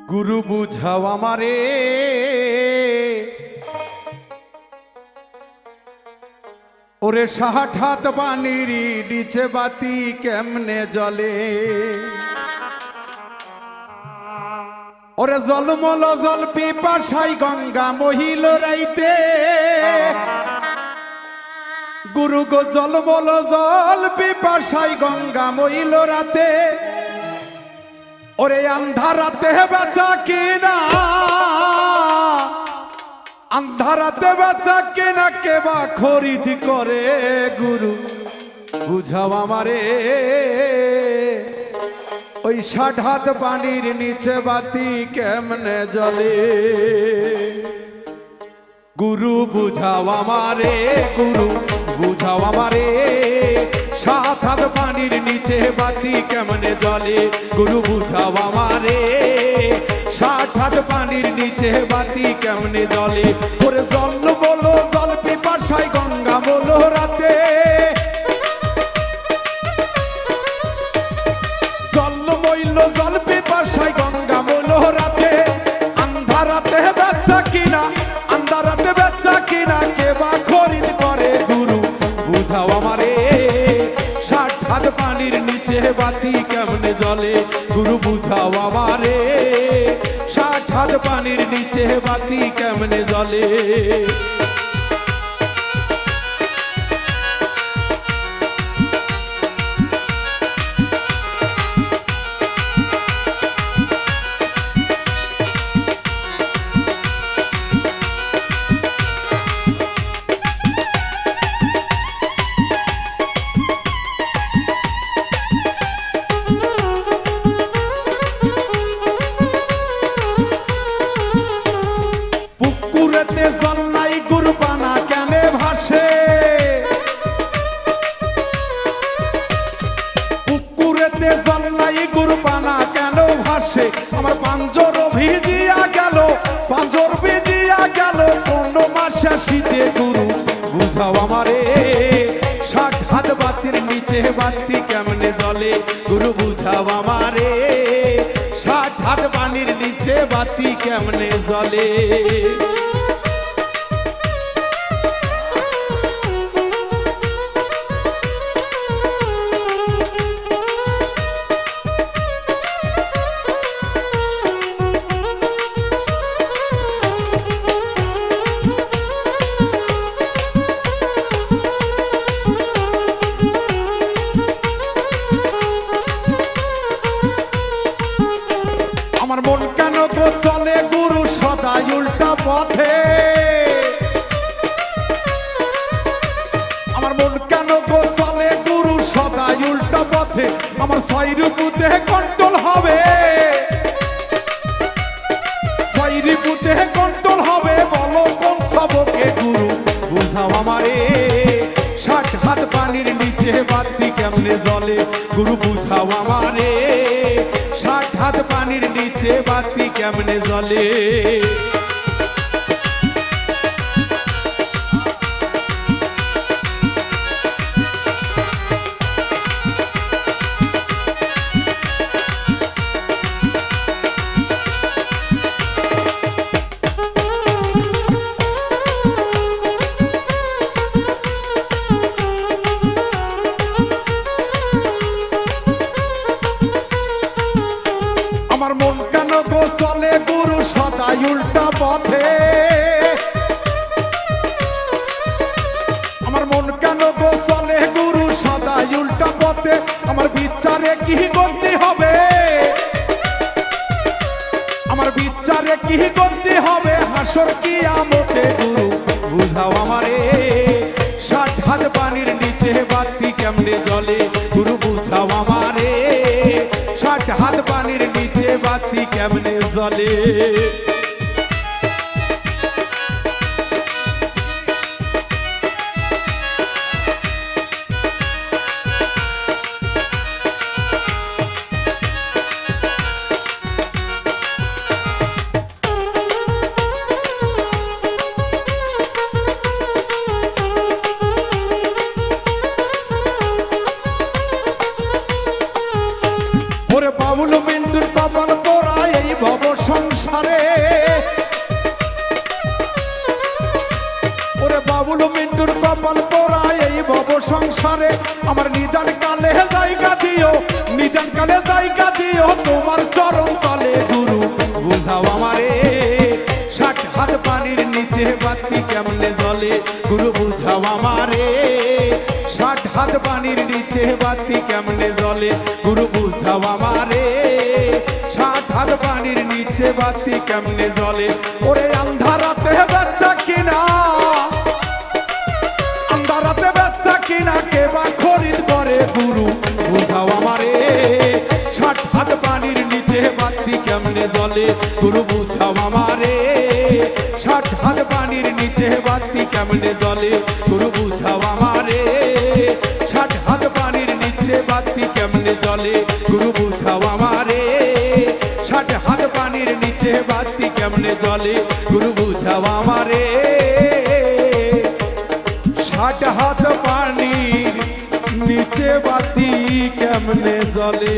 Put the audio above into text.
গুরু বুঝাও আমারে ওরে ষাট হাত পানির নিচে বাতি কেমনে জলে ওরে জলমল জল পিপাসাই গঙ্গা মহিল রাইতে গুরু গো জলমল জল পিপাসাই গঙ্গা মহিল রাতে ওরে আন্ধারাতে বেচা কিনা আন্ধারাতে বেচা কিনা কেবা খরিদ করে গুরু বুঝাও আমারে ওই ষাট হাত পানির নিচে বাতি কেমনে জ্বলে গুরু বুঝাও আমারে গুরু বুঝাও আমারে ষাট হাত পানির নিচে বাতি কেমনে জ্বলে গুরু বুঝাও আমারে ষাট হাত পানির নিচে বাতি কেমনে জ্বলে ওরে জল বলো জল পিপাসাই গঙ্গা বলো রাতে জল মইল জল পিপাসাই গঙ্গা বলো রাতে আন্ধারাতে বেচা কিনা আন্ধারাতে বেচা কিনা কেবা খরিদ করে গুরু বুঝাও আমারে ষাট হাত পানির নিচে বাতি কেমনে জ্বলে গুরু বুঝাও আমারে ষাট হাত পানির নিচে বাতি কেমনে জ্বলে জল নাই গুরু পানা কেনে ভাসে পুকুরেতে জল নাই গুরু পানা কেন ভাসে আমার পাঞ্জর ভিজিয়া গেল পাঞ্জর ভিজিয়া গেল কোন মাসে শীতে গুরু বুঝাও আমারে ষাট হাত বাতির নিচে বাতি কেমনে জ্বলে গুরু বুঝাও আমারে ষাট হাত পানির নিচে বাতি কেমনে জ্বলে আমার মন কেন গো চলে গুরু সদাই উল্টা পথে আমার মন কেন গো চলে গুরু সদাই উল্টা পথে আমার ছয় রিপুতে কন্ট্রোল হবে ছয় রিপুতে কন্ট্রোল হবে বলো কোন সবকে গুরু বুঝাও আমারে ষাট হাত পানির নিচে বাতি কেমনে জ্বলে গুরু বুঝাও আমারে ষাট হাত পানির নিচে বাতি কেমনে জ্বলে আমার মন কেন গো চলে গুরু সদাই উল্টা পথে আমার মন কেন গো চলে গুরু সদাই উল্টা পথে আমার বিচারে কি গতি হবে আমার বিচারে কি গতি হবে হাসর কিয়ামতে গুরু বুঝাও আমারে ষাট হাত পানির নিচে বাতি কেমনে জ্বলে গুরু বুঝাও আমারে ষাট হাত পানির নিচে বাতি কেমনে জ্বলে বাবুল মিন্টুর কপাল পোড়া এই ভব সংসারে আমার নিদান কালে জায়গা দিও, নিদান কালে জায়গা দিও তোমার চরণ তলে গুরু বুঝাও আমারে 60 হাত পানির নিচে বাতি কেমনে জ্বলে গুরু বুঝাও আমারে 60 হাত পানির নিচে বাতি কেমনে জ্বলে গুরু বুঝাও আমারে 60 হাত পানির নিচে বাতি কেমনে জ্বলে ওরে আন্ধারাতে বাচ্চা কিনা আন্ধারাতে বাচ্চা কিনা কে বা খরিদ করে গুরু বুঝাও আমারে 60 হাত পানির নিচে বাতি কেমনে জ্বলে গুরু বুঝাও আমারে 60 হাত পানির নিচে বাতি কেমনে জ্বলে গুরু বুঝাও আমারে 60 হাত পানির নিচে বাতি কেমনে জ্বলে গুরু বুঝাও আমারে 60 হাত পানির নিচে বাতি কেমনে জ্বলে গুরু বুঝাও আমারে 60 হাত পানির নিচে বাতি কেমনে জ্বলে।